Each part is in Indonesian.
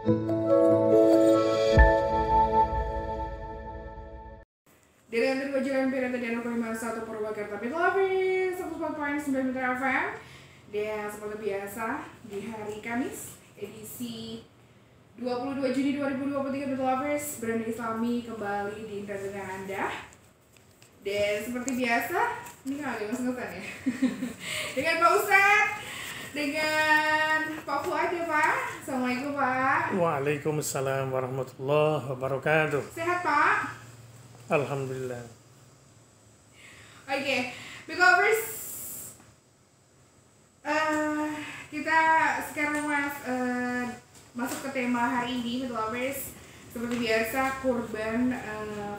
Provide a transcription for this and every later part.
Dari Wajiran Pirata di Anak 51 Purwakarta Pitlovis 104.9 FM. Dan seperti biasa di hari Kamis edisi 22 Juni 2023 Pitlovis Beranda Islami kembali di internet dengan Anda. Dan seperti biasa ini kan agak ngesetan ya dengan Pak Ustadz, dengan Pak Fuad ya Pak. Assalamualaikum Pak. Waalaikumsalam warahmatullahi wabarakatuh. Sehat Pak? Alhamdulillah. Oke, Pitlovers, kita sekarang masuk ke tema hari ini, Pitlovers. Seperti biasa, kurban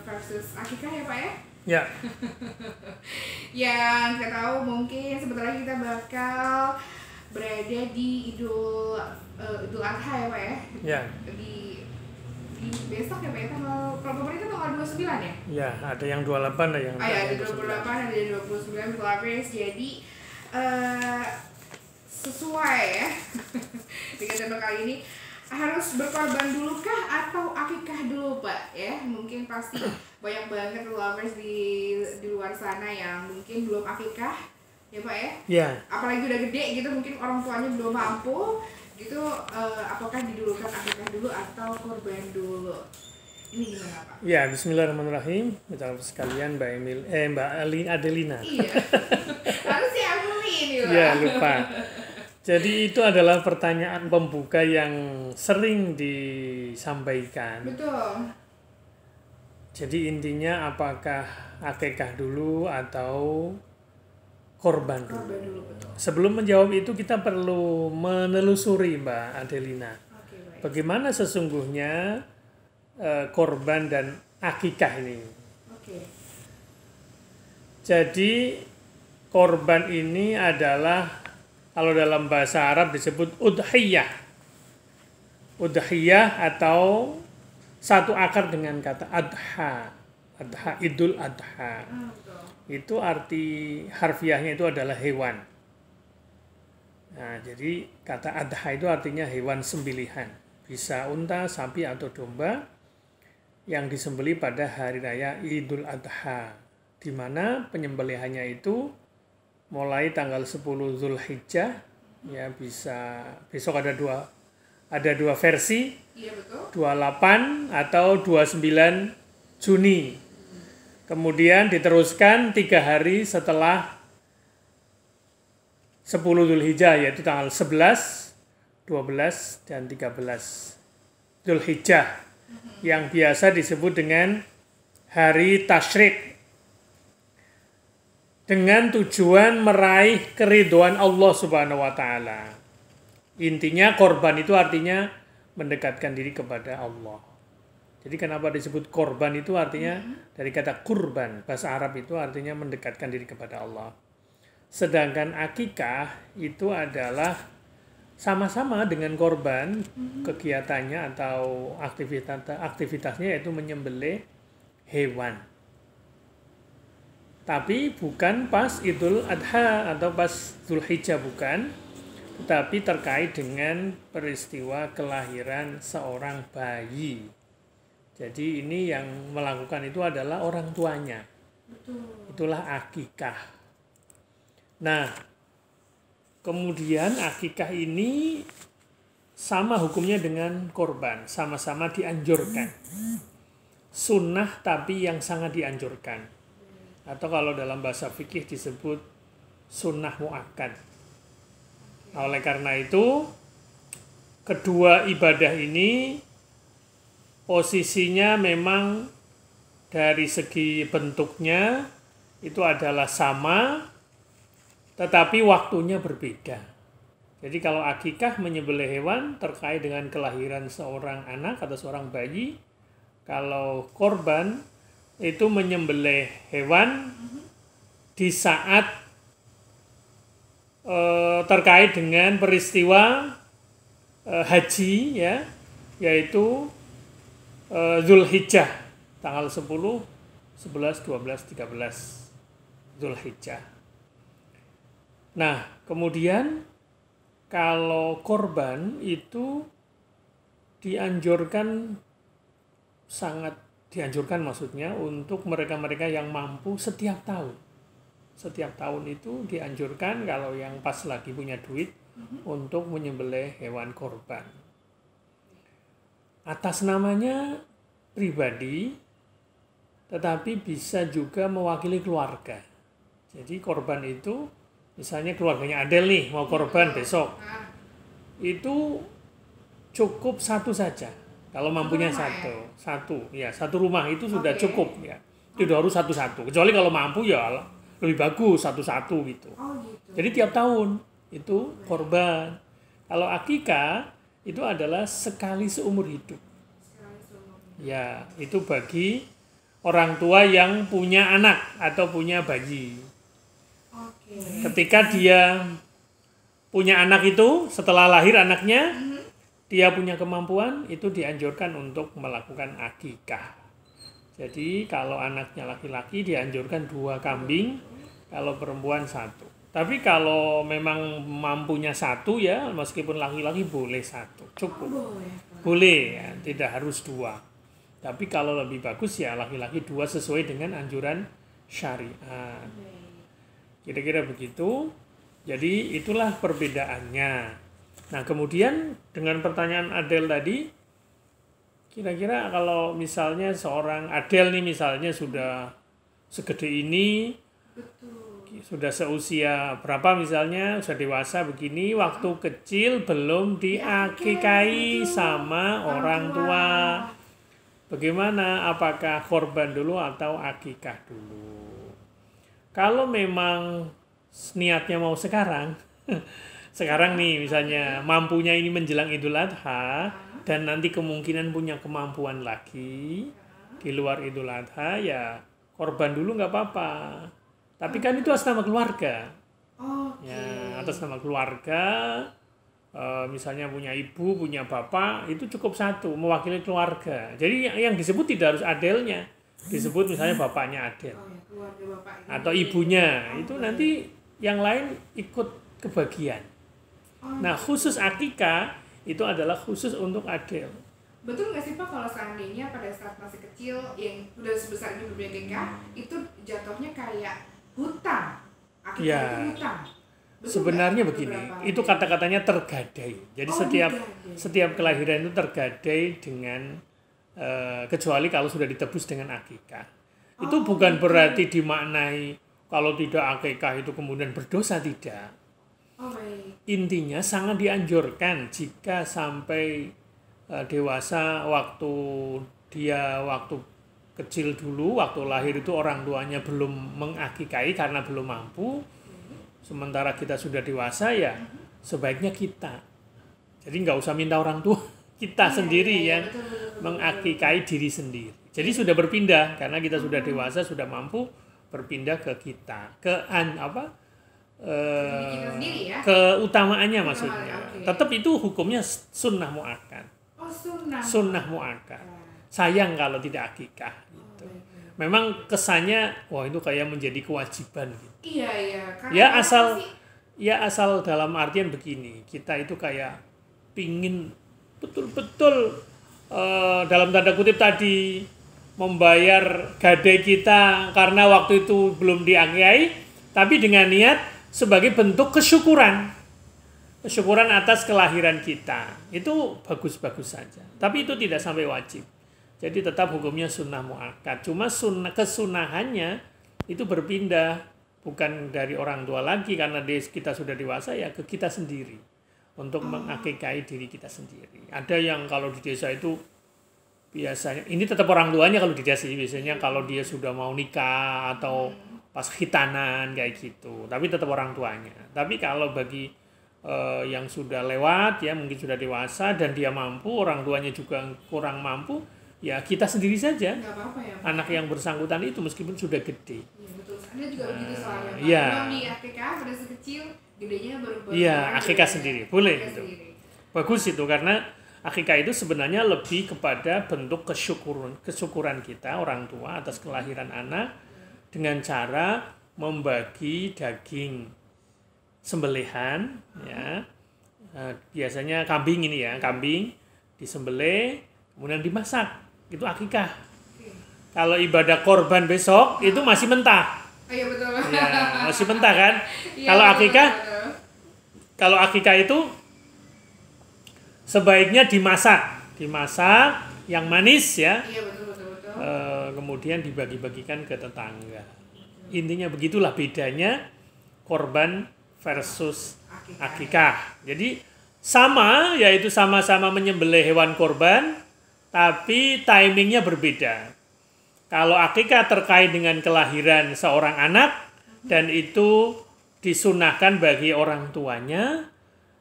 versus akikah ya Pak ya? Ya. Yang kita tahu mungkin sebentar lagi kita bakal berada di Idul Adha ya Pak ya? Ya. Di besok ya Pak ya, kalau pemerintah tanggal 29 ya? Ya, ada yang 28, ada yang ada 28, ada 29 Pitlovers. Jadi sesuai ya dengan tema kali ini, harus berkorban dulu kah atau akikah dulu Pak ya? Mungkin pasti banyak banget Pitlovers di luar sana yang mungkin belum akikah ya Pak ya? Ya. Apalagi udah gede gitu, mungkin orang tuanya belum mampu gitu, apakah didulukan akikah dulu atau korban dulu? Ini gimana Pak? Ya, bismillahirrahmanirrahim. Kita sekalian Mbak Adelina. Iya. Harus ya aku ini Pak. Ya, lupa. Jadi itu adalah pertanyaan pembuka yang sering disampaikan. Betul. Jadi intinya apakah akikah dulu atau korban dulu? Korban dulu, betul. Sebelum menjawab itu kita perlu menelusuri Mbak Adelina. Oke, baik. Bagaimana sesungguhnya korban dan akikah ini? Oke. Jadi korban ini adalah, kalau dalam bahasa Arab disebut udhiyah. Udhiyah atau satu akar dengan kata adha. Adha, Idul Adha. Betul. Itu arti harfiahnya itu adalah hewan. Nah, jadi kata adha itu artinya hewan sembelihan. Bisa unta, sapi, atau domba yang disembelih pada hari raya Idul Adha, di mana penyembelihannya itu mulai tanggal 10 Zulhijjah, ya bisa besok ada dua versi, Iya betul. 28 atau 29 Juni. Kemudian diteruskan 3 hari setelah 10 Zulhijjah, yaitu tanggal 11, 12, dan 13 Zulhijjah, yang biasa disebut dengan hari tasyrik, dengan tujuan meraih keridhaan Allah Subhanahu wa Ta'ala. Intinya korban itu artinya mendekatkan diri kepada Allah. Jadi kenapa disebut korban itu artinya dari kata kurban, bahasa Arab itu artinya mendekatkan diri kepada Allah. Sedangkan akikah itu adalah sama-sama dengan korban, kegiatannya atau aktivitasnya yaitu menyembelih hewan. Tapi bukan pas Idul Adha atau pas Zulhijjah, bukan. Tetapi terkait dengan peristiwa kelahiran seorang bayi. Jadi ini yang melakukan itu adalah orang tuanya. Betul. Itulah akikah. Nah, kemudian akikah ini sama hukumnya dengan korban, sama-sama dianjurkan. Sunnah tapi yang sangat dianjurkan. Atau kalau dalam bahasa fikih disebut sunnah muakkad. Nah, oleh karena itu, kedua ibadah ini posisinya memang dari segi bentuknya itu adalah sama, tetapi waktunya berbeda. Jadi kalau akikah menyembelih hewan terkait dengan kelahiran seorang anak atau seorang bayi, kalau korban itu menyembelih hewan di saat terkait dengan peristiwa haji, ya, yaitu Zulhijjah, tanggal 10, 11, 12, 13 Zulhijjah. Nah, kemudian kalau korban itu dianjurkan, sangat dianjurkan maksudnya untuk mereka-mereka yang mampu setiap tahun. Setiap tahun itu dianjurkan kalau yang pas lagi punya duit untuk menyembelih hewan korban. Atas namanya pribadi, tetapi bisa juga mewakili keluarga. Jadi korban itu, misalnya keluarganya Adel nih mau korban besok, itu cukup satu saja. Kalau mampunya satu rumah itu sudah cukup ya. Tidak harus satu-satu. Kecuali kalau mampu ya lebih bagus satu-satu gitu. Jadi tiap tahun itu korban. Kalau akikah itu adalah sekali seumur hidup. Ya, itu bagi orang tua yang punya anak atau punya bayi. Ketika dia punya anak itu, setelah lahir anaknya, dia punya kemampuan, itu dianjurkan untuk melakukan akikah. Jadi kalau anaknya laki-laki dianjurkan 2 kambing, kalau perempuan 1. Tapi kalau memang mampunya 1 ya, meskipun laki-laki boleh 1, cukup. Boleh ya, tidak harus 2. Tapi kalau lebih bagus ya laki-laki 2 sesuai dengan anjuran syariat. Kira-kira begitu. Jadi itulah perbedaannya. Nah kemudian dengan pertanyaan Adel tadi, kira-kira kalau misalnya seorang Adel nih misalnya sudah segede ini, sudah seusia berapa misalnya, sudah dewasa begini, waktu kecil belum diakikahi sama orang tua. Bagaimana? Apakah korban dulu atau akikah dulu? Kalau memang niatnya mau sekarang nih misalnya mampunya ini menjelang Idul Adha dan nanti kemungkinan punya kemampuan lagi di luar Idul Adha, ya korban dulu nggak apa-apa. Tapi kan itu atas nama keluarga. Ya, atas nama keluarga, misalnya punya ibu, punya bapak, itu cukup 1 mewakili keluarga. Jadi yang disebut tidak harus adelnya, disebut misalnya bapaknya adel atau ibunya, itu nanti yang lain ikut kebagian. Nah khusus akikah itu adalah khusus untuk adel. Betul nggak sih Pak kalau seandainya pada saat masih kecil yang udah sebesar ini belum akikah, itu jatuhnya kayak hutang? Akikah itu hutang? Sebenarnya begini, itu kata-katanya tergadai. Jadi setiap kelahiran itu tergadai dengan kecuali kalau sudah ditebus dengan akikah. Itu bukan berarti dimaknai kalau tidak akikah itu kemudian berdosa, tidak. Intinya sangat dianjurkan jika sampai dewasa, waktu kecil dulu, waktu lahir itu orang tuanya belum mengakikahi karena belum mampu. Sementara kita sudah dewasa ya sebaiknya kita. Jadi nggak usah minta orang tua, kita sendiri yang mengakikahi diri sendiri. Jadi sudah berpindah karena kita sudah dewasa, sudah mampu berpindah ke kita, keutamaannya maksudnya. Tetap itu hukumnya sunnah muakkad. Sunnah muakkad. Sayang kalau tidak akikah gitu. Memang kesannya wah itu kayak menjadi kewajiban gitu. Iya. Ya asal dalam artian begini, kita itu kayak pingin betul-betul dalam tanda kutip tadi membayar gadai kita karena waktu itu belum diakikahi, tapi dengan niat sebagai bentuk kesyukuran atas kelahiran kita. Itu bagus-bagus saja. Tapi itu tidak sampai wajib. Jadi tetap hukumnya sunnah muakkad. Cuma kesunahannya itu berpindah bukan dari orang tua lagi karena kita sudah dewasa, ya ke kita sendiri untuk mengakikahi diri kita sendiri. Ada yang kalau di desa itu biasanya ini tetap orang tuanya, kalau di desa biasanya kalau dia sudah mau nikah atau pas khitanan kayak gitu, tapi tetap orang tuanya. Tapi kalau bagi yang sudah lewat ya mungkin sudah dewasa dan dia mampu, orang tuanya juga kurang mampu, ya kita sendiri saja. Nggak apa-apa ya, anak yang bersangkutan itu meskipun sudah gede. Iya betul. Ada juga begitu soalnya. Iya. Belum di akikah pada sekecil, gedenya baru. Iya, akikah sendiri boleh itu. Bagus itu karena akikah itu sebenarnya lebih kepada bentuk kesyukuran kita orang tua atas kelahiran anak dengan cara membagi daging sembelihan ya. Biasanya kambing ini ya, kambing disembelih, kemudian dimasak. Itu akikah. Oke. Kalau ibadah korban besok itu masih mentah. Oh iya betul. Ya, masih mentah kan? Iya, Kalau betul, akikah, betul. kalau akikah itu sebaiknya dimasak yang manis ya. Iya betul betul betul. Kemudian dibagi-bagikan ke tetangga. Intinya begitulah bedanya korban versus akikah. Jadi sama, yaitu sama-sama menyembelih hewan korban, tapi timingnya berbeda. Kalau akikah terkait dengan kelahiran seorang anak, dan itu disunahkan bagi orang tuanya,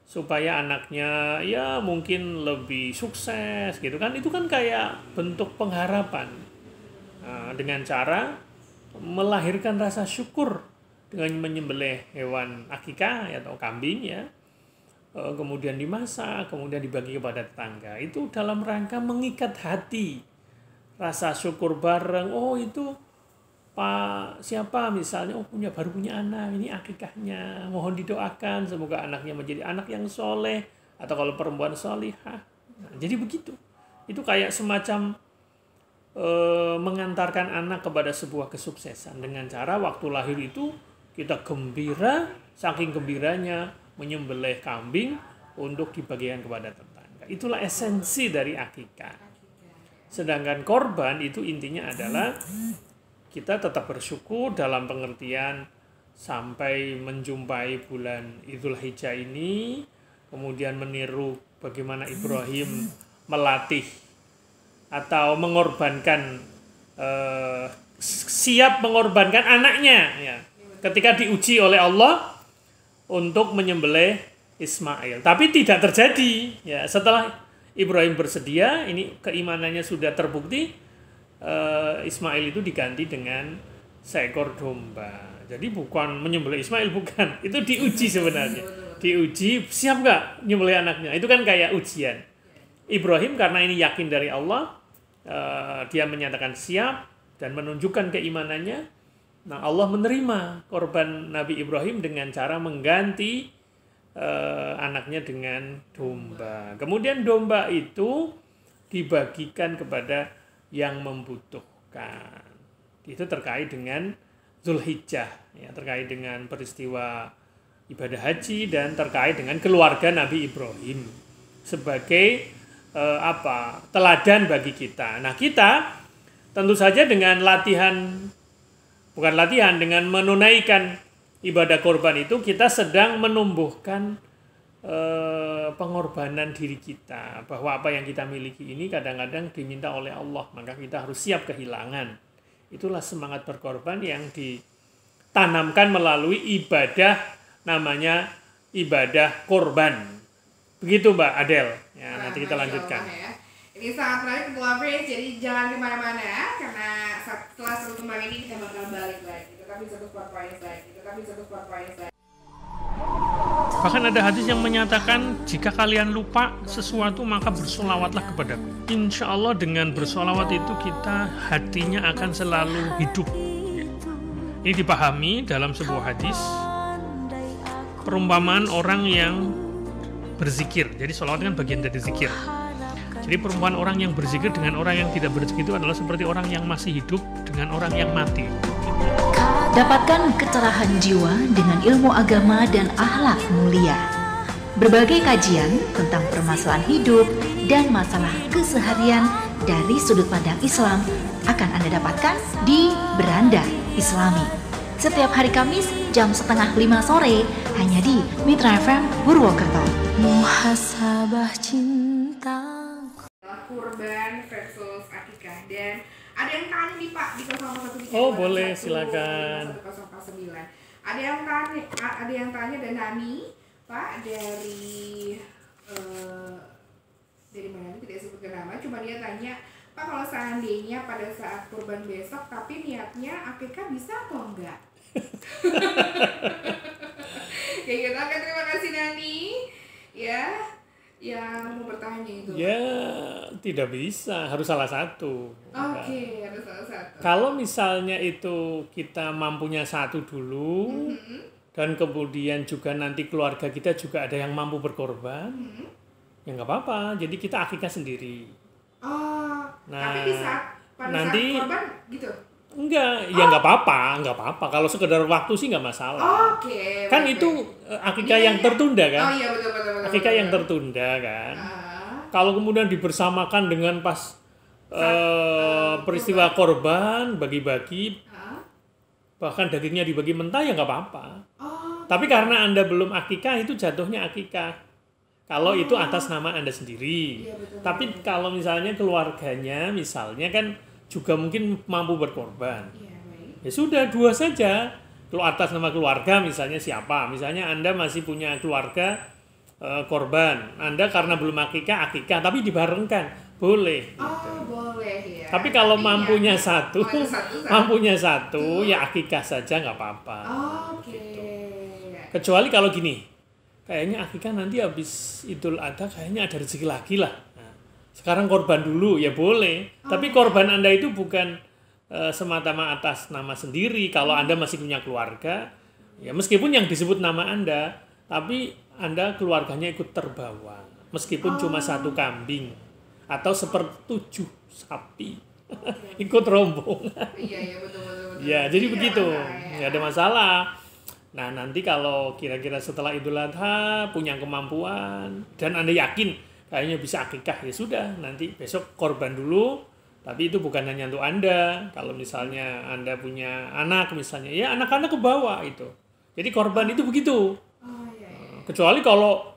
supaya anaknya ya mungkin lebih sukses gitu kan. Itu kan kayak bentuk pengharapan. Nah, dengan cara melahirkan rasa syukur dengan menyembelih hewan akikah atau kambing ya, kemudian dimasak, kemudian dibagi kepada tetangga. Itu dalam rangka mengikat hati, rasa syukur bareng. Oh itu Pak siapa misalnya, oh baru punya anak, ini akikahnya, mohon didoakan semoga anaknya menjadi anak yang soleh, atau kalau perempuan solihah. Nah, jadi begitu. Itu kayak semacam mengantarkan anak kepada sebuah kesuksesan dengan cara waktu lahir itu kita gembira, saking gembiranya menyembelih kambing untuk dibagikan kepada tetangga. Itulah esensi dari akikah. Sedangkan korban itu intinya adalah kita tetap bersyukur dalam pengertian sampai menjumpai bulan Idul Hijjah ini, kemudian meniru bagaimana Ibrahim melatih atau mengorbankan, siap mengorbankan anaknya ya, ketika diuji oleh Allah untuk menyembelih Ismail. Tapi tidak terjadi ya, setelah Ibrahim bersedia, ini keimanannya sudah terbukti, Ismail itu diganti dengan seekor domba. Jadi bukan menyembelih Ismail, bukan, itu diuji sebenarnya. Diuji, siap nggak menyembelih anaknya. Itu kan kayak ujian. Ibrahim karena ini yakin dari Allah, dia menyatakan siap dan menunjukkan keimanannya. Nah, Allah menerima korban Nabi Ibrahim dengan cara mengganti anaknya dengan domba. Kemudian domba itu dibagikan kepada yang membutuhkan. Itu terkait dengan Zulhijjah, ya, terkait dengan peristiwa ibadah haji dan terkait dengan keluarga Nabi Ibrahim sebagai teladan bagi kita. Nah, kita tentu saja dengan dengan menunaikan ibadah korban itu kita sedang menumbuhkan pengorbanan diri kita, bahwa apa yang kita miliki ini kadang-kadang diminta oleh Allah, maka kita harus siap kehilangan. Itulah semangat berkorban yang ditanamkan melalui ibadah, namanya ibadah korban. Begitu Mbak Adel ya. Nanti kita lanjutkan ya. Ini sangat menarik untuk Lovers, jadi jangan kemana-mana, karena setelah satu kembang ini kita bakal balik lagi. Tetapi satu spot points lagi. Bahkan ada hadis yang menyatakan, jika kalian lupa sesuatu maka bersolawatlah kepadaku. Insya Allah dengan bersolawat itu kita hatinya akan selalu hidup. Ini dipahami dalam sebuah hadis, perumpamaan orang yang berzikir. Jadi solawat kan bagian dari zikir. Jadi perumpamaan orang yang berzikir dengan orang yang tidak berzikir itu adalah seperti orang yang masih hidup dengan orang yang mati. Dapatkan kecerahan jiwa dengan ilmu agama dan akhlak mulia. Berbagai kajian tentang permasalahan hidup dan masalah keseharian dari sudut pandang Islam akan Anda dapatkan di Beranda Islami. Setiap hari Kamis jam 4:30 sore hanya di Mitra FM Purwokerto. Muhasabah cinta. Kurban versus akikah, dan ada yang tanya nih Pak di 041. Oh boleh, silakan. 1009. Ada yang tanya dan Nani Pak dari mana tidak sebutkan nama, cuma dia tanya, Pak kalau seandainya pada saat kurban besok tapi niatnya akikah bisa atau enggak? Kayak gitu. Oke, terima kasih Nani ya yang mau bertanya itu. Ya tidak bisa, harus salah satu. Oke, harus salah satu. Kalau misalnya itu kita mampunya satu dulu, dan kemudian juga nanti keluarga kita juga ada yang mampu berkorban, ya nggak apa-apa. Jadi kita akikah sendiri. Oh, Nah, tapi pada nanti- saat korban gitu. Enggak, ya nggak apa-apa. Kalau sekedar waktu sih nggak masalah. Oke. Kan baik, itu baik. akikah Ini- yang tertunda Oh kan? iya betul. Akikah yang tertunda kan? Ah, Kalau kemudian dibersamakan dengan pas peristiwa korban, bagi-bagi, ah. bahkan dagingnya dibagi mentah ya nggak apa-apa. Oh, Tapi karena Anda belum akikah, itu jatuhnya akikah. Kalau itu atas nama Anda sendiri. iya betul. Tapi kalau misalnya keluarganya, misalnya kan juga mungkin mampu berkorban. Iya baik. Ya sudah, dua saja. Kalau atas nama keluarga misalnya siapa? Misalnya Anda masih punya keluarga korban. Anda karena belum akikah, tapi dibarengkan. Boleh. Oh boleh ya. Tapi kalau Tapi mampunya ya, satu, mampunya satu, ya akikah saja nggak apa-apa. Oke. Kecuali kalau gini, kayaknya akikah nanti habis Idul Adha kayaknya ada rezeki lagi lah. Nah, sekarang korban dulu, ya boleh. Tapi korban Anda itu bukan semata-mata atas nama sendiri. Kalau Anda masih punya keluarga, ya meskipun yang disebut nama Anda, tapi Anda keluarganya ikut terbawa. Meskipun cuma satu kambing atau 1/7 sapi ikut rombongan. Iya betul. Ya, jadi Tidak begitu. masalah, ya. Nggak ada masalah. Nah, nanti kalau kira-kira setelah Idul Adha punya kemampuan dan Anda yakin kayaknya bisa akikah, ya sudah, nanti besok korban dulu. Tapi itu bukan hanya untuk Anda. Kalau misalnya Anda punya anak misalnya, ya anak-anak ke bawah itu. Jadi korban itu begitu. Oh iya. Kecuali kalau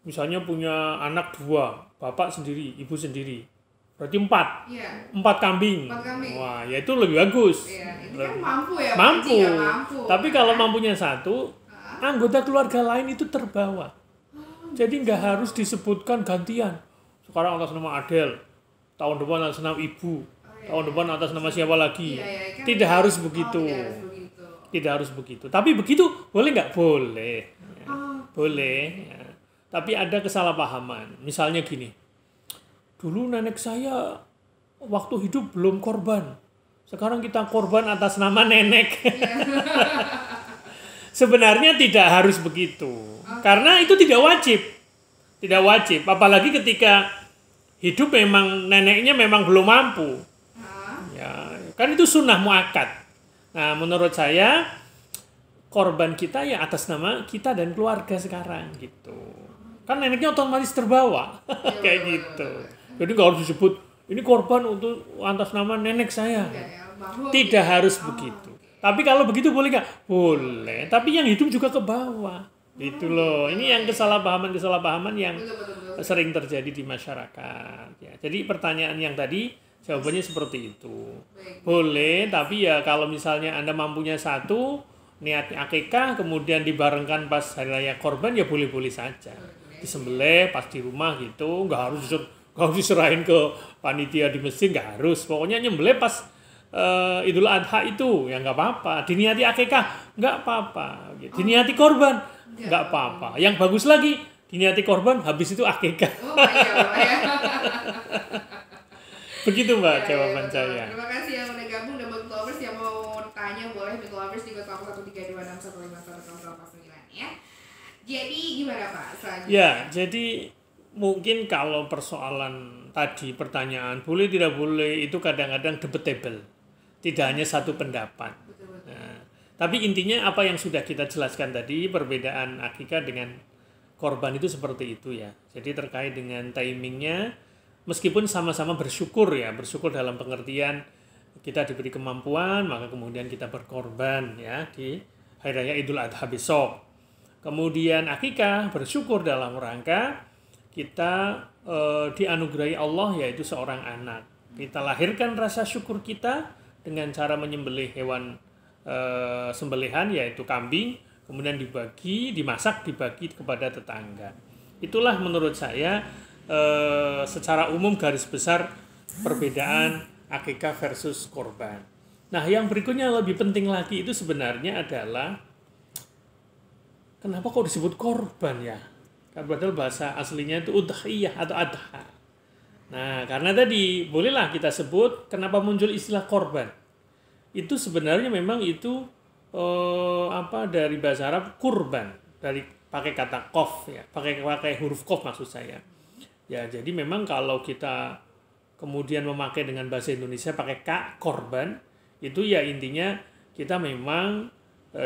misalnya punya anak 2, bapak sendiri, ibu sendiri. Berarti 4. Iya. 4 kambing. 4 kambing. Wah, ya itu lebih bagus. Iya, ini kan mampu ya. Mampu. Panci nggak mampu. Tapi kalau mampunya satu, anggota keluarga lain itu terbawa. Jadi nggak harus disebutkan gantian. Sekarang atas nama Adel, tahun depan atas nama ibu, tahun depan atas nama siapa lagi. Iya, kan Tidak harus begitu. Tidak harus begitu. Tidak harus begitu. Tapi begitu boleh nggak? Boleh. Ya, Oh. boleh. Ya. Tapi ada kesalahpahaman. Misalnya gini, dulu nenek saya waktu hidup belum korban. Sekarang kita korban atas nama nenek. Sebenarnya tidak harus begitu. Karena itu tidak wajib. Tidak wajib. Apalagi ketika hidup memang neneknya memang belum mampu. Ya, kan itu sunnah muakkad. Nah, menurut saya korban kita ya atas nama kita dan keluarga sekarang gitu. Kan neneknya otomatis terbawa. Kayak gitu. Jadi nggak harus disebut ini korban untuk atas nama nenek saya. Tidak harus begitu. Tapi kalau begitu boleh nggak? Boleh. Tapi yang hidup juga ke bawah. Gitu loh. Ini yang kesalahpahaman yang sering terjadi di masyarakat. Ya. Jadi pertanyaan yang tadi jawabannya seperti itu. Boleh, tapi ya kalau misalnya Anda mampunya satu, niatnya akikah, kemudian dibarengkan pas hari raya korban, ya boleh-boleh saja. Disembelih pas di rumah gitu, nggak harus diserahin ke panitia di masjid, nggak harus. Pokoknya nyembelih pas Idul Adha itu, ya nggak apa-apa. Diniati akikah, nggak apa-apa. Diniati korban, nggak apa-apa. Yang bagus lagi, diniati korban, habis itu akikah. Oh iya. Begitu Mbak Ya, jawaban ya, saya. Terima kasih yang udah gabung dan buat lovers yang mau tanya boleh di lovers di 011326151059 ya. Jadi gimana Pak selanjutnya? Ya, jadi mungkin kalau persoalan tadi pertanyaan boleh tidak boleh itu kadang-kadang debatable. Tidak hanya satu pendapat. Nah, tapi intinya apa yang sudah kita jelaskan tadi, perbedaan akikah dengan korban itu seperti itu ya. Jadi terkait dengan timingnya, meskipun sama-sama bersyukur ya, bersyukur dalam pengertian kita diberi kemampuan, maka kemudian kita berkorban ya di hari raya Idul Adha besok. Kemudian akikah bersyukur dalam rangka kita dianugerahi Allah yaitu seorang anak. Kita lahirkan rasa syukur kita dengan cara menyembelih hewan sembelihan yaitu kambing, kemudian dimasak, dibagi kepada tetangga. Itulah menurut saya secara umum garis besar perbedaan akikah versus korban. Nah, yang berikutnya lebih penting lagi itu sebenarnya adalah kenapa kok disebut korban ya? Padahal bahasa aslinya itu udhiyah atau adha. Nah, karena tadi bolehlah kita sebut kenapa muncul istilah korban. Itu sebenarnya memang itu dari bahasa Arab kurban, dari pakai kata qaf ya, pakai huruf qaf maksud saya. Ya, jadi memang kalau kita kemudian memakai dengan bahasa Indonesia pakai kak, korban, itu ya intinya kita memang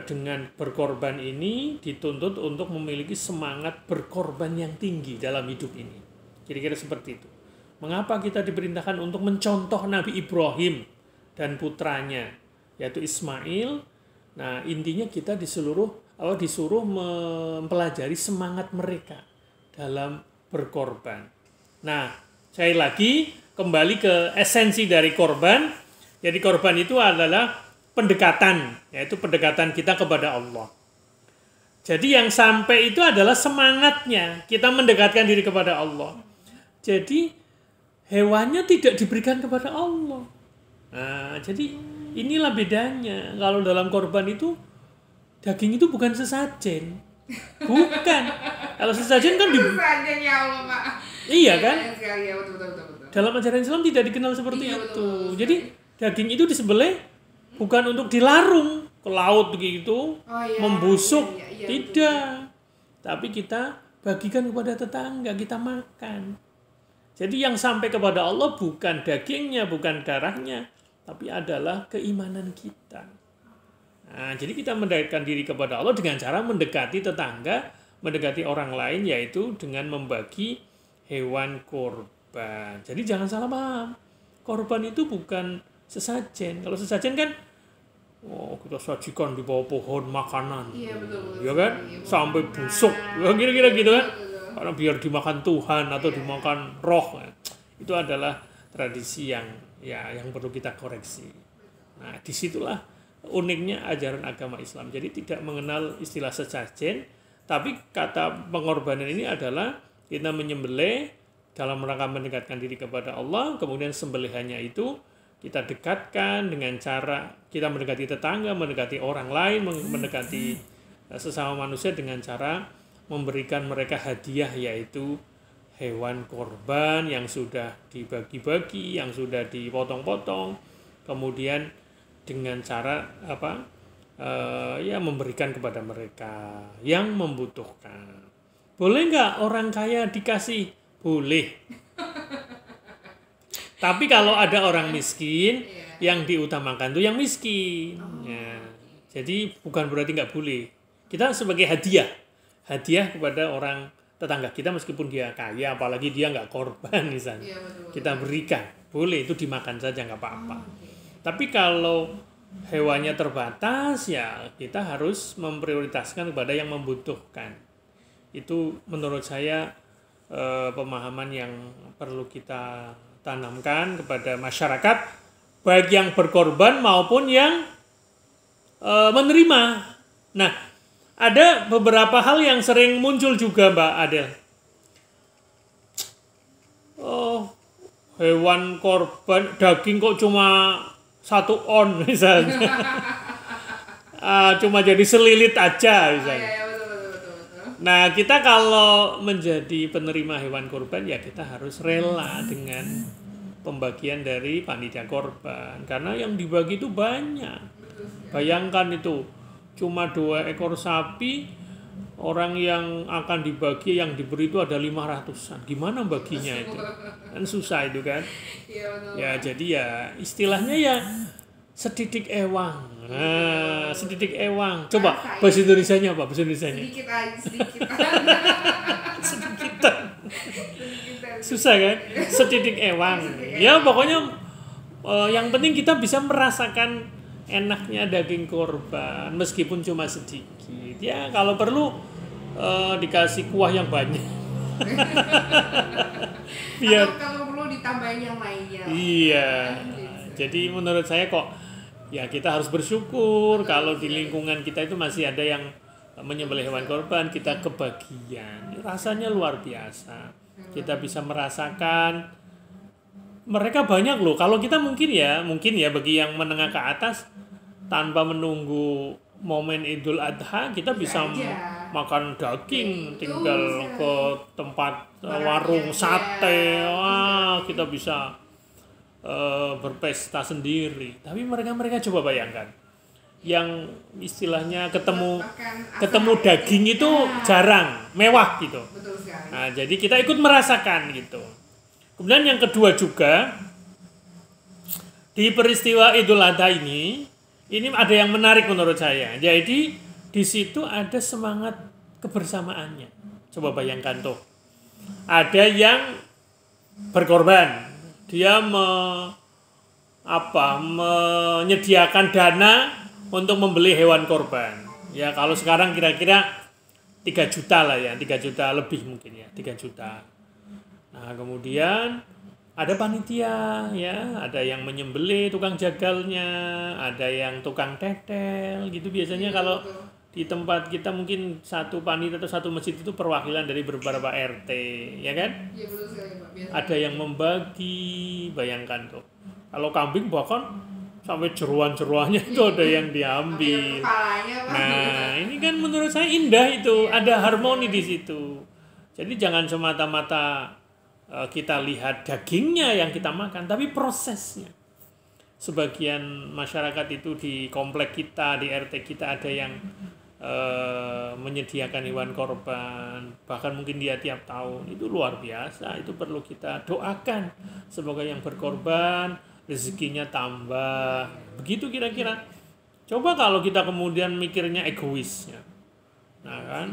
dengan berkorban ini dituntut untuk memiliki semangat berkorban yang tinggi dalam hidup ini. Kira-kira seperti itu. Mengapa kita diperintahkan untuk mencontoh Nabi Ibrahim dan putranya, yaitu Ismail? Nah, intinya kita disuruh mempelajari semangat mereka dalam berkorban. Nah, sekali lagi kembali ke esensi dari korban. Jadi korban itu adalah pendekatan, yaitu pendekatan kita kepada Allah. Jadi yang sampai itu adalah semangatnya kita mendekatkan diri kepada Allah. Jadi hewannya tidak diberikan kepada Allah. Nah, jadi inilah bedanya. Kalau dalam korban itu daging itu bukan sesajen. Bukan. Kalau sesajen kan Sesajen ya Allah, Pak. Iya kan? Ya, betul. Dalam ajaran Islam tidak dikenal seperti Iya, itu. betul. Jadi daging itu disembelih bukan untuk dilarung ke laut begitu, membusuk, iya, tidak. Tapi kita bagikan kepada tetangga, kita makan. Jadi yang sampai kepada Allah bukan dagingnya, bukan darahnya, tapi adalah keimanan kita. Nah, jadi kita mendekatkan diri kepada Allah dengan cara mendekati tetangga, mendekati orang lain, yaitu dengan membagi hewan korban. Jadi jangan salah paham. Korban itu bukan sesajen. Kalau sesajen kan, kita sajikan di bawah pohon makanan. Iya, betul. Ya kan? Iya, sampai makan. busuk. Ya, kira-kira gitu kan? Betul. Karena biar dimakan Tuhan atau dimakan roh. Itu adalah tradisi yang perlu kita koreksi. Nah, disitulah uniknya ajaran agama Islam. Jadi tidak mengenal istilah sesajen, tapi kata pengorbanan ini adalah kita menyembelih dalam rangka mendekatkan diri kepada Allah, kemudian sembelihannya itu kita dekatkan dengan cara kita mendekati tetangga, mendekati orang lain, mendekati sesama manusia dengan cara memberikan mereka hadiah, yaitu hewan korban yang sudah dibagi-bagi, yang sudah dipotong-potong, kemudian dengan cara memberikan kepada mereka yang membutuhkan. Boleh nggak orang kaya dikasih? Boleh. Tapi kalau ada orang miskin, yang diutamakan tuh yang miskin. Ya. Jadi bukan berarti nggak boleh. Kita sebagai hadiah kepada orang tetangga kita meskipun dia kaya, apalagi dia nggak korban misalnya. Iya, betul. Kita berikan, boleh, itu dimakan saja nggak apa-apa. Tapi kalau hewannya terbatas, ya kita harus memprioritaskan kepada yang membutuhkan. Itu menurut saya pemahaman yang perlu kita tanamkan kepada masyarakat, baik yang berkorban maupun yang menerima. Nah, ada beberapa hal yang sering muncul juga, Mbak Adel. Hewan korban, daging kok cuma 1 on misalnya. Cuma jadi selilit aja misalnya. Betul. Nah, kita kalau menjadi penerima hewan korban, ya kita harus rela dengan pembagian dari panitia korban. Karena yang dibagi itu banyak. Bayangkan itu, cuma 2 ekor sapi, orang yang akan dibagi, yang diberi itu ada 500-an. Gimana baginya itu? Kan susah itu kan? Iya, betul. Ya, jadi ya istilahnya ya sedidik ewang. Nah, sedidik ewang. Coba bahasa Indonesianya apa? Bahasa Indonesianya? Sedikit. Sedikitan. Susah kan? Sedidik ewang. Ya pokoknya yang penting kita bisa merasakan enaknya daging korban meskipun cuma sedikit. Ya kalau perlu dikasih kuah yang banyak. Biar kalau perlu ditambahin yang lainnya. Iya. Jadi menurut saya kok ya kita harus bersyukur kalau di lingkungan kita itu masih ada yang menyembelih hewan korban, kita kebagian. Rasanya luar biasa. Kita bisa merasakan mereka banyak loh. Kalau kita mungkin ya bagi yang menengah ke atas tanpa menunggu momen Idul Adha kita bisa makan daging, tinggal ke tempat warung sate, kita bisa berpesta sendiri. Tapi mereka coba bayangkan, yang istilahnya ketemu Bahkan daging itu jarang, mewah gitu. Betul sekali. Nah, jadi kita ikut merasakan gitu. Kemudian yang kedua juga di peristiwa Idul Adha ini ada yang menarik menurut saya. Jadi di situ ada semangat kebersamaannya. Coba bayangkan tuh. Ada yang berkorban, dia menyediakan dana untuk membeli hewan korban. Ya kalau sekarang kira-kira 3 juta lah ya, 3 juta lebih mungkin ya, 3 juta. Nah kemudian ada panitia ya, ada yang menyembelih, tukang jagalnya, ada yang tukang tetel gitu. Biasanya kalau di tempat kita mungkin satu panitia atau satu masjid itu perwakilan dari beberapa RT, ya kan? Iya betul sekali Pak. Ada yang membagi, bayangkan tuh. Kalau kambing bahkan sampai jeruan-jeruannya itu ada yang diambil. Nah, ini kan menurut saya indah itu, ada harmoni di situ. Jadi jangan semata-mata kita lihat dagingnya yang kita makan, tapi prosesnya. Sebagian masyarakat itu di komplek kita, di RT kita ada yang menyediakan hewan korban, bahkan mungkin dia tiap tahun. Itu luar biasa, itu perlu kita doakan. Semoga yang berkorban rezekinya tambah. Begitu kira-kira. Coba kalau kita kemudian mikirnya egois ya. Nah kan,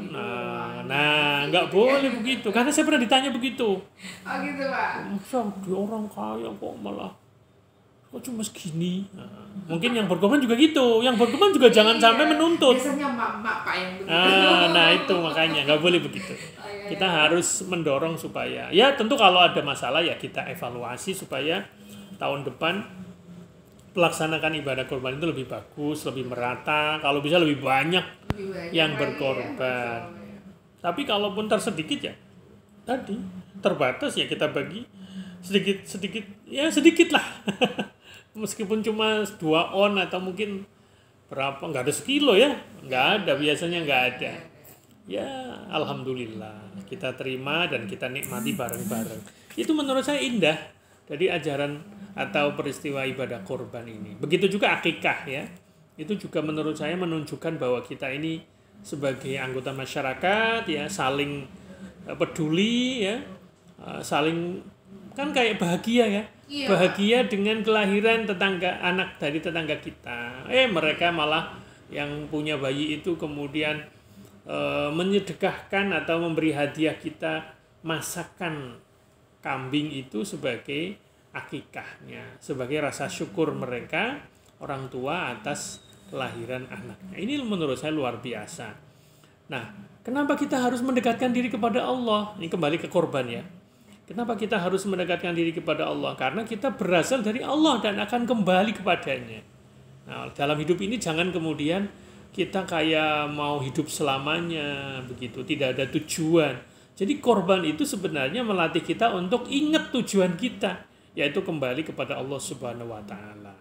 nggak boleh begitu. Karena saya pernah ditanya begitu. Oh gitu Pak. Masa dia orang kaya kok malah kok cuma segini. Mungkin yang berkorban juga gitu. Yang berkorban juga jangan sampai menuntut. Biasanya mak Pak yang begitu. Nah itu makanya nggak boleh begitu. Kita harus mendorong supaya, ya tentu kalau ada masalah ya kita evaluasi supaya tahun depan pelaksanakan ibadah kurban itu lebih bagus, lebih merata, kalau bisa lebih banyak yang berkorban. Ya. Tapi kalaupun tersedikit ya tadi terbatas ya kita bagi sedikit ya sedikit lah. Meskipun cuma 2 on atau mungkin berapa, nggak ada sekilo ya, nggak ada, biasanya nggak ada. Ya alhamdulillah kita terima dan kita nikmati bareng-bareng. Itu menurut saya indah dari ajaran atau peristiwa ibadah kurban ini. Begitu juga akikah ya. Itu juga menurut saya menunjukkan bahwa kita ini sebagai anggota masyarakat ya saling peduli ya, saling kan kayak bahagia ya. Iya. Bahagia dengan kelahiran anak dari tetangga kita. Mereka malah yang punya bayi itu kemudian menyedekahkan atau memberi hadiah kita masakan kambing itu sebagai akikahnya, sebagai rasa syukur mereka orang tua atas kelahiran anaknya. Ini menurut saya luar biasa. Nah, kenapa kita harus mendekatkan diri kepada Allah? Ini kembali ke korban ya. Kenapa kita harus mendekatkan diri kepada Allah? Karena kita berasal dari Allah dan akan kembali kepadanya. Nah, dalam hidup ini jangan kemudian kita kayak mau hidup selamanya begitu, tidak ada tujuan. Jadi korban itu sebenarnya melatih kita untuk ingat tujuan kita, yaitu kembali kepada Allah Subhanahu wa taala.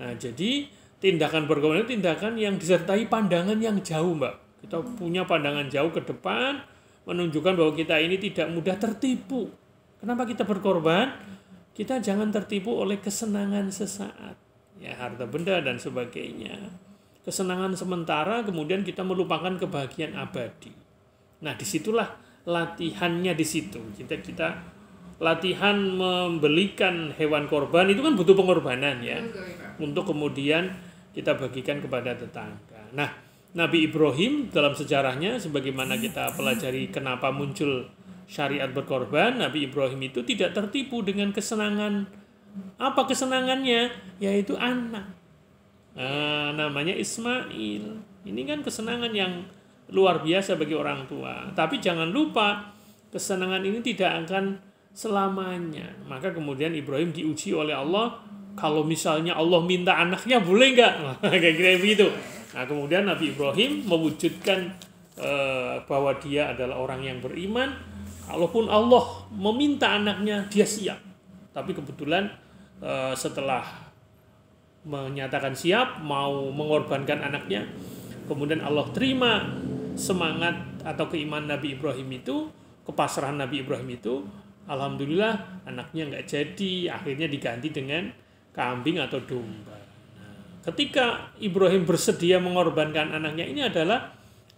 Nah, jadi tindakan berkorban itu tindakan yang disertai pandangan yang jauh, Mbak. Kita punya pandangan jauh ke depan, menunjukkan bahwa kita ini tidak mudah tertipu. Kenapa kita berkorban? Kita jangan tertipu oleh kesenangan sesaat, ya harta benda dan sebagainya. Kesenangan sementara, kemudian kita melupakan kebahagiaan abadi. Nah, disitulah latihannya di situ. Kita latihan membelikan hewan korban itu kan butuh pengorbanan ya. Untuk kemudian kita bagikan kepada tetangga. Nah, Nabi Ibrahim dalam sejarahnya sebagaimana kita pelajari kenapa muncul syariat berkorban, Nabi Ibrahim itu tidak tertipu dengan kesenangan. Apa kesenangannya? Yaitu anak. Nah, namanya Ismail. Ini kan kesenangan yang luar biasa bagi orang tua. Tapi jangan lupa, kesenangan ini tidak akan selamanya. Maka kemudian Ibrahim diuji oleh Allah. Kalau misalnya Allah minta anaknya, boleh nggak? Kayak gitu. Nah, kemudian Nabi Ibrahim mewujudkan bahwa dia adalah orang yang beriman. Kalaupun Allah meminta anaknya, dia siap. Tapi kebetulan setelah menyatakan siap, mau mengorbankan anaknya, kemudian Allah terima semangat atau keimanan Nabi Ibrahim itu, kepasrahan Nabi Ibrahim itu, alhamdulillah anaknya nggak jadi, akhirnya diganti dengan kambing atau domba. Nah, ketika Ibrahim bersedia mengorbankan anaknya,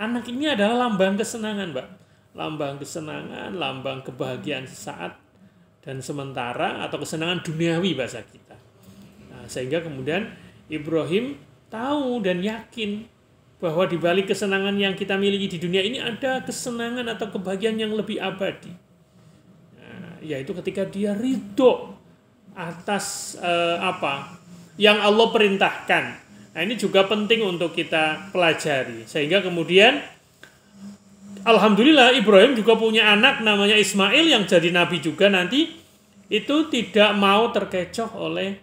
anak ini adalah lambang kesenangan, Mbak. Lambang kesenangan, lambang kebahagiaan sesaat dan sementara, atau kesenangan duniawi bahasa kita. Nah, sehingga kemudian Ibrahim tahu dan yakin bahwa di balik kesenangan yang kita miliki di dunia ini ada kesenangan atau kebahagiaan yang lebih abadi. Nah, yaitu ketika dia ridho atas yang Allah perintahkan. Nah, ini juga penting untuk kita pelajari. Sehingga kemudian alhamdulillah Ibrahim juga punya anak namanya Ismail yang jadi nabi juga nanti. Itu tidak mau terkecoh oleh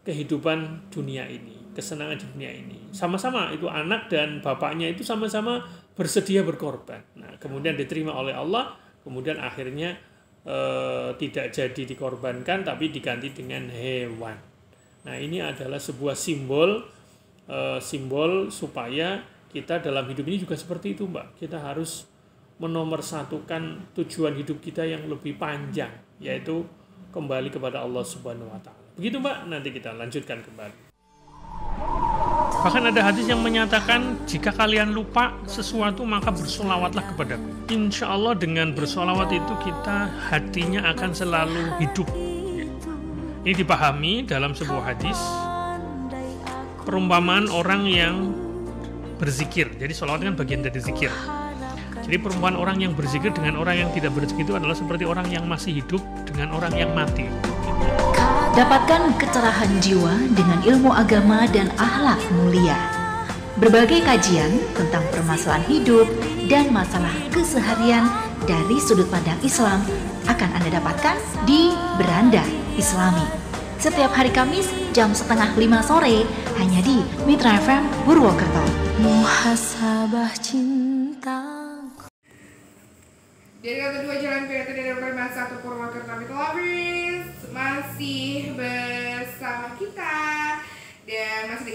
kehidupan dunia ini, kesenangan di dunia ini. Sama-sama itu anak dan bapaknya itu sama-sama bersedia berkorban. Nah, kemudian diterima oleh Allah, kemudian akhirnya tidak jadi dikorbankan tapi diganti dengan hewan. Nah, ini adalah sebuah simbol supaya kita dalam hidup ini juga seperti itu, Mbak. Kita harus menomorsatukan tujuan hidup kita yang lebih panjang, yaitu kembali kepada Allah Subhanahu wa taala. Begitu, Mbak, nanti kita lanjutkan kembali. Bahkan ada hadis yang menyatakan, jika kalian lupa sesuatu maka bersolawatlah kepadaku. Insya Allah dengan bersolawat itu kita hatinya akan selalu hidup. Ini dipahami dalam sebuah hadis, perumpamaan orang yang berzikir. Jadi sholawat kan bagian dari zikir. Jadi perumpamaan orang yang berzikir dengan orang yang tidak berzikir itu adalah seperti orang yang masih hidup dengan orang yang mati. Dapatkan kecerahan jiwa dengan ilmu agama dan akhlak mulia. Berbagai kajian tentang permasalahan hidup dan masalah keseharian dari sudut pandang Islam akan Anda dapatkan di Beranda Islami. Setiap hari Kamis jam 4:30 sore hanya di Mitra FM Purwokerto. Muhasabah cinta. Dari kedua Jalan PRT dari Rema 1 Purwokerto Mitologis masih bersama kita dan masih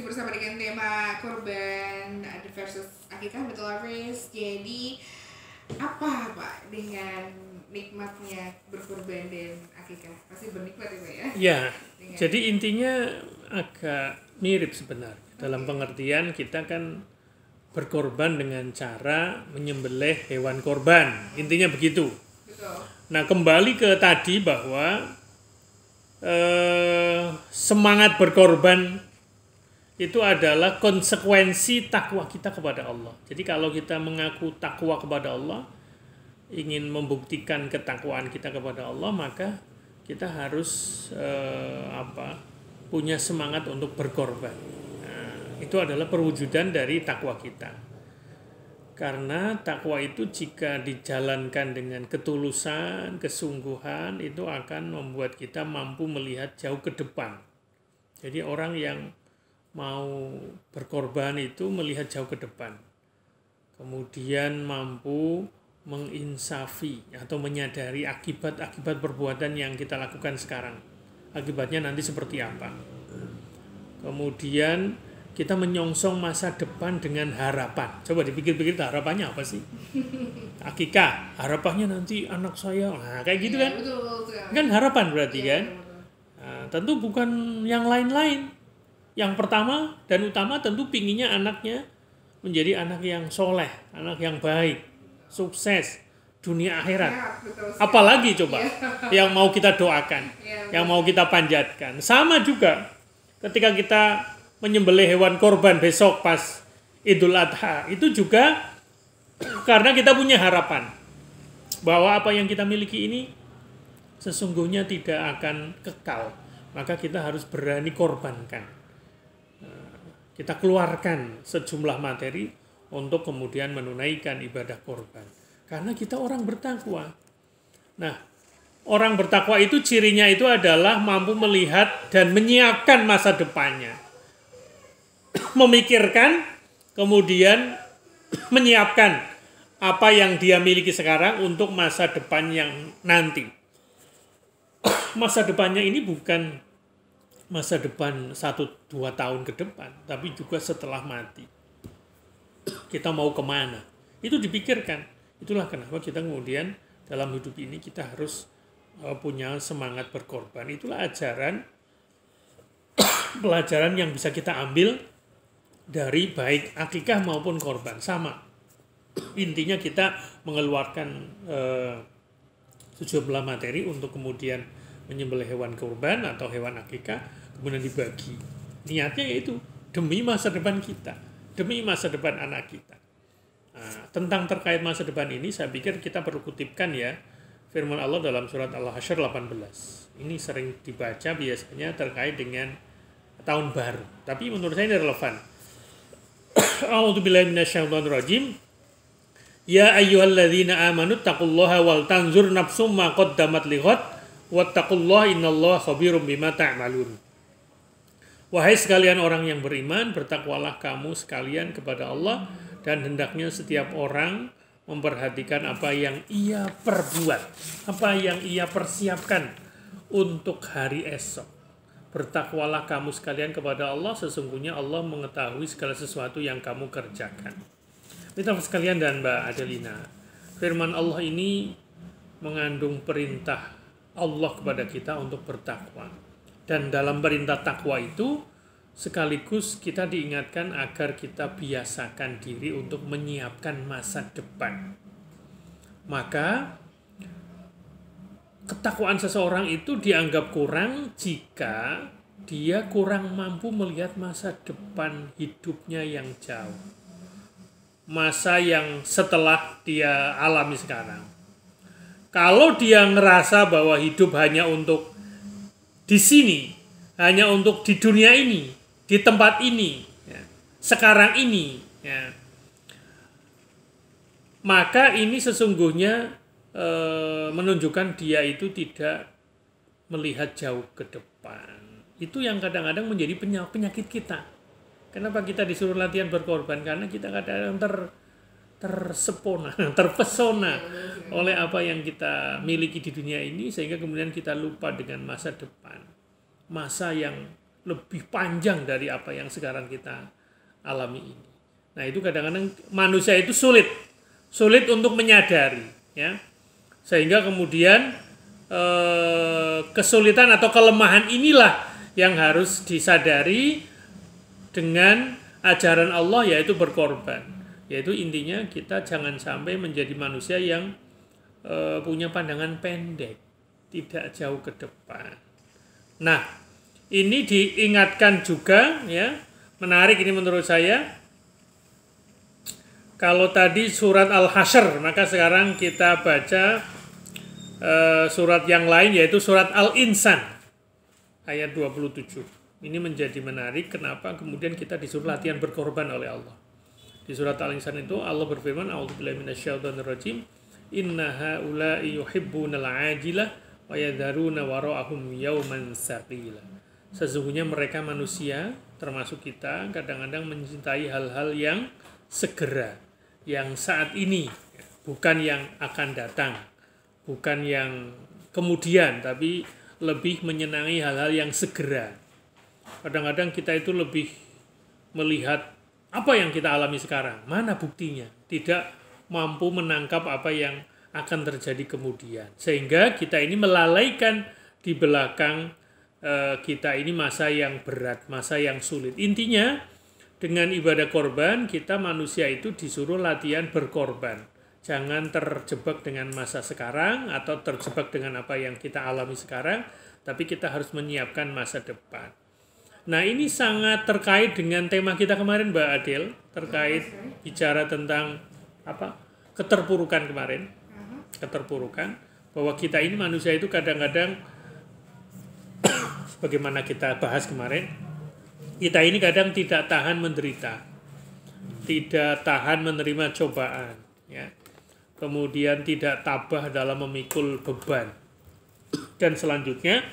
bersama dengan tema korban versus akikah Mitologis. Jadi apa Pak dengan nikmatnya berkorban dan akikah? Pasti bernikmat ya Pak ya? Ya, jadi intinya agak mirip sebenarnya. Dalam pengertian kita kan berkorban dengan cara menyembelih hewan korban. Intinya begitu. Betul. Nah, kembali ke tadi bahwa semangat berkorban itu adalah konsekuensi takwa kita kepada Allah. Jadi kalau kita mengaku takwa kepada Allah, ingin membuktikan ketakwaan kita kepada Allah, maka kita harus punya semangat untuk berkorban. Itu adalah perwujudan dari takwa kita. Karena takwa itu jika dijalankan dengan ketulusan, kesungguhan, itu akan membuat kita mampu melihat jauh ke depan. Jadi orang yang mau berkorban itu melihat jauh ke depan. Kemudian mampu menginsafi atau menyadari akibat-akibat perbuatan yang kita lakukan sekarang. Akibatnya nanti seperti apa. Kemudian kita menyongsong masa depan dengan harapan. Coba dipikir-pikir harapannya apa sih? Akikah, harapannya nanti anak saya, kayak gitu kan? Betul. Kan harapan berarti kan? Nah, tentu bukan yang lain-lain. Yang pertama dan utama tentu pinginnya anaknya menjadi anak yang soleh, anak yang baik, sukses, dunia akhirat. Apalagi coba yang mau kita doakan, yang mau kita panjatkan. Sama juga ketika kita menyembelih hewan korban besok pas Idul Adha, itu juga karena kita punya harapan bahwa apa yang kita miliki ini sesungguhnya tidak akan kekal, maka kita harus berani korbankan. Kita keluarkan sejumlah materi untuk kemudian menunaikan ibadah korban, karena kita orang bertakwa. Nah, orang bertakwa itu cirinya itu adalah mampu melihat dan menyiapkan masa depannya. Memikirkan, kemudian menyiapkan apa yang dia miliki sekarang untuk masa depan yang nanti. Masa depannya ini bukan masa depan 1-2 tahun ke depan, tapi juga setelah mati. Kita mau kemana? Itu dipikirkan. Itulah kenapa kita kemudian dalam hidup ini kita harus punya semangat berkorban. Itulah ajaran pelajaran yang bisa kita ambil dari baik akikah maupun korban. Sama. Intinya kita mengeluarkan sejumlah materi untuk kemudian menyembelih hewan kurban atau hewan akikah, kemudian dibagi. Niatnya yaitu demi masa depan kita, demi masa depan anak kita. Nah, tentang terkait masa depan ini saya pikir kita perlu kutipkan ya firman Allah dalam surat Al-Hasyr 18. Ini sering dibaca biasanya terkait dengan tahun baru. Tapi menurut saya ini relevan. A'udzubillahi minasyaitonirrajim. Ya ayyuhalladzina amanu taqullaha wal tanzur nafsum ma qaddamat lighad wattaqullaha innallaha khabirum bima ta'malun. Wahai sekalian orang yang beriman, bertakwalah kamu sekalian kepada Allah, dan hendaknya setiap orang memperhatikan apa yang ia perbuat, apa yang ia persiapkan untuk hari esok. Bertakwalah kamu sekalian kepada Allah, sesungguhnya Allah mengetahui segala sesuatu yang kamu kerjakan. Bapak sekalian dan Mbak Adelina, firman Allah ini mengandung perintah Allah kepada kita untuk bertakwa. Dan dalam perintah takwa itu sekaligus kita diingatkan agar kita biasakan diri untuk menyiapkan masa depan. Maka ketakwaan seseorang itu dianggap kurang jika dia kurang mampu melihat masa depan hidupnya yang jauh. Masa yang setelah dia alami sekarang. Kalau dia ngerasa bahwa hidup hanya untuk di sini, hanya untuk di dunia ini, di tempat ini, ya, sekarang ini, ya, maka ini sesungguhnya menunjukkan dia itu tidak melihat jauh ke depan. Itu yang kadang-kadang menjadi penyakit kita. Kenapa kita disuruh latihan berkorban? Karena kita kadang-kadang terpesona oleh apa yang kita miliki di dunia ini, sehingga kemudian kita lupa dengan masa depan. Masa yang lebih panjang dari apa yang sekarang kita alami ini. Nah, itu kadang-kadang manusia itu sulit untuk menyadari, ya. Sehingga kemudian kesulitan atau kelemahan inilah yang harus disadari dengan ajaran Allah, yaitu berkorban. Yaitu intinya kita jangan sampai menjadi manusia yang punya pandangan pendek, tidak jauh ke depan. Nah, ini diingatkan juga, ya, menarik ini menurut saya. Kalau tadi surat Al-Hasyr, maka sekarang kita baca surat yang lain, yaitu surat Al-Insan ayat 27. Ini menjadi menarik, kenapa kemudian kita disuruh latihan berkorban oleh Allah. Di surat Al-Insan itu Allah berfirman, a'udzubillahi minasyaitonirrajim, inna haula'i yuhibbunal ajilah wa yadharuna wara'ahum yauman tsaqila. Sesungguhnya mereka manusia, termasuk kita, kadang-kadang mencintai hal-hal yang segera, yang saat ini, bukan yang akan datang, bukan yang kemudian, tapi lebih menyenangi hal-hal yang segera. Kadang-kadang kita itu lebih melihat apa yang kita alami sekarang, mana buktinya, tidak mampu menangkap apa yang akan terjadi kemudian. Sehingga kita ini melalaikan di belakang kita ini masa yang berat, masa yang sulit. Intinya, dengan ibadah korban, kita manusia itu disuruh latihan berkorban. Jangan terjebak dengan masa sekarang atau terjebak dengan apa yang kita alami sekarang, tapi kita harus menyiapkan masa depan. Nah, ini sangat terkait dengan tema kita kemarin, Mbak Adel, terkait bicara tentang apa? Keterpurukan kemarin. Keterpurukan, bahwa kita ini manusia itu kadang-kadang bagaimana kita bahas kemarin, kita ini kadang tidak tahan menderita, tidak tahan menerima cobaan, ya. Kemudian tidak tabah dalam memikul beban. Dan selanjutnya,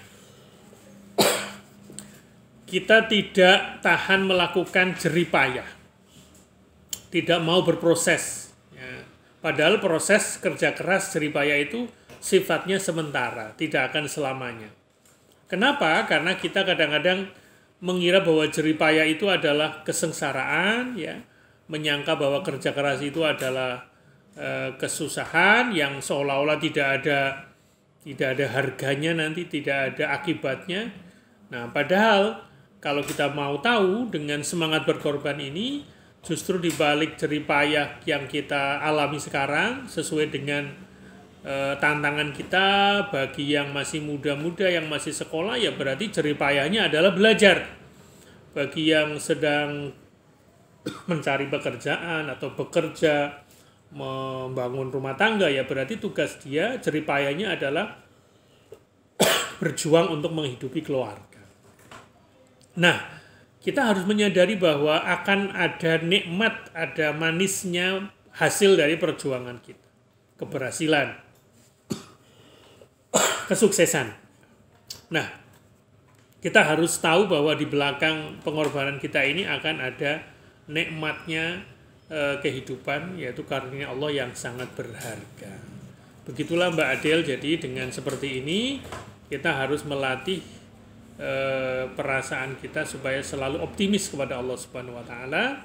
kita tidak tahan melakukan jeripayah, tidak mau berproses, ya. Padahal proses kerja keras jeripayah itu sifatnya sementara, tidak akan selamanya. Kenapa? Karena kita kadang-kadang mengira bahwa jeripayah itu adalah kesengsaraan, ya, menyangka bahwa kerja keras itu adalah kesusahan yang seolah-olah tidak ada harganya nanti, tidak ada akibatnya. Nah, padahal kalau kita mau tahu dengan semangat berkorban ini, justru di balik jerih payah yang kita alami sekarang sesuai dengan tantangan kita, bagi yang masih muda-muda, yang masih sekolah, ya berarti jerih payahnya adalah belajar. Bagi yang sedang mencari pekerjaan atau bekerja, membangun rumah tangga, ya berarti tugas dia, jerih payahnya adalah berjuang untuk menghidupi keluarga. Nah, kita harus menyadari bahwa akan ada nikmat, ada manisnya hasil dari perjuangan kita. Keberhasilan, kesuksesan. Nah, kita harus tahu bahwa di belakang pengorbanan kita ini akan ada nikmatnya kehidupan, yaitu karunia Allah yang sangat berharga. Begitulah Mbak Adel, jadi dengan seperti ini kita harus melatih perasaan kita supaya selalu optimis kepada Allah Subhanahu wa taala,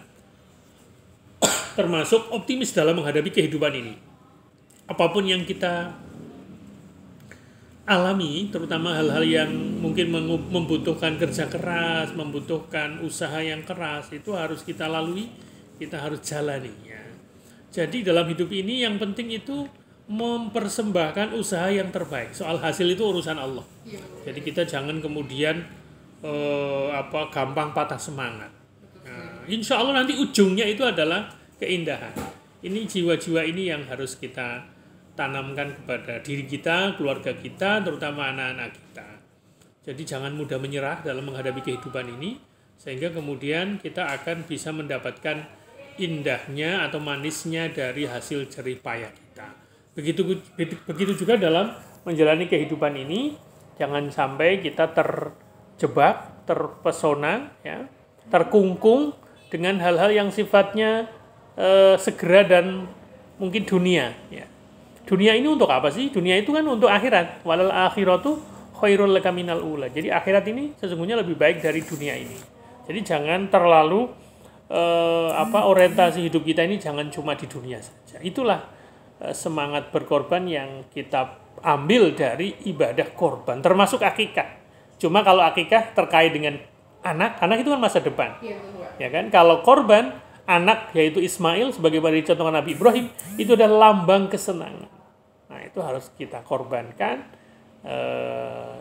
termasuk optimis dalam menghadapi kehidupan ini. Apapun yang kita alami, terutama hal-hal yang mungkin membutuhkan kerja keras, membutuhkan usaha yang keras, itu harus kita lalui, kita harus jalaninya. Jadi dalam hidup ini yang penting itu mempersembahkan usaha yang terbaik. Soal hasil itu urusan Allah. Jadi kita jangan kemudian gampang patah semangat. Nah, insya Allah nanti ujungnya itu adalah keindahan. Ini jiwa-jiwa ini yang harus kita tanamkan kepada diri kita, keluarga kita, terutama anak-anak kita. Jadi jangan mudah menyerah dalam menghadapi kehidupan ini, sehingga kemudian kita akan bisa mendapatkan indahnya atau manisnya dari hasil jerih payah kita. Begitu juga dalam menjalani kehidupan ini, jangan sampai kita terjebak, terpesona, ya, terkungkung dengan hal-hal yang sifatnya segera dan mungkin dunia. Ya. Dunia ini untuk apa sih? Dunia itu kan untuk akhirat. Walal akhiratu khairul laka minal ula. Jadi akhirat ini sesungguhnya lebih baik dari dunia ini. Jadi jangan terlalu orientasi hidup kita ini jangan cuma di dunia saja. Itulah semangat berkorban yang kita ambil dari ibadah korban, termasuk akikah. Cuma kalau akikah terkait dengan anak itu kan masa depan. Ya kan? Kalau korban anak yaitu Ismail sebagaimana dicontohkan Nabi Ibrahim, itu adalah lambang kesenangan. Nah, itu harus kita korbankan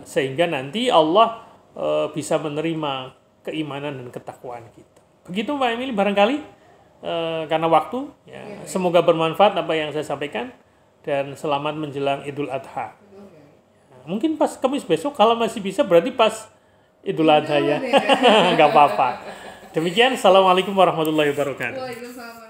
sehingga nanti Allah bisa menerima keimanan dan ketakwaan kita. Begitu Mbak Emily, barangkali karena waktu, ya, semoga bermanfaat apa yang saya sampaikan dan selamat menjelang Idul Adha. Nah, mungkin pas Kamis besok kalau masih bisa berarti pas Idul Adha ya, nggak apa-apa. Demikian, assalamualaikum warahmatullahi wabarakatuh. Waalaikumsalam.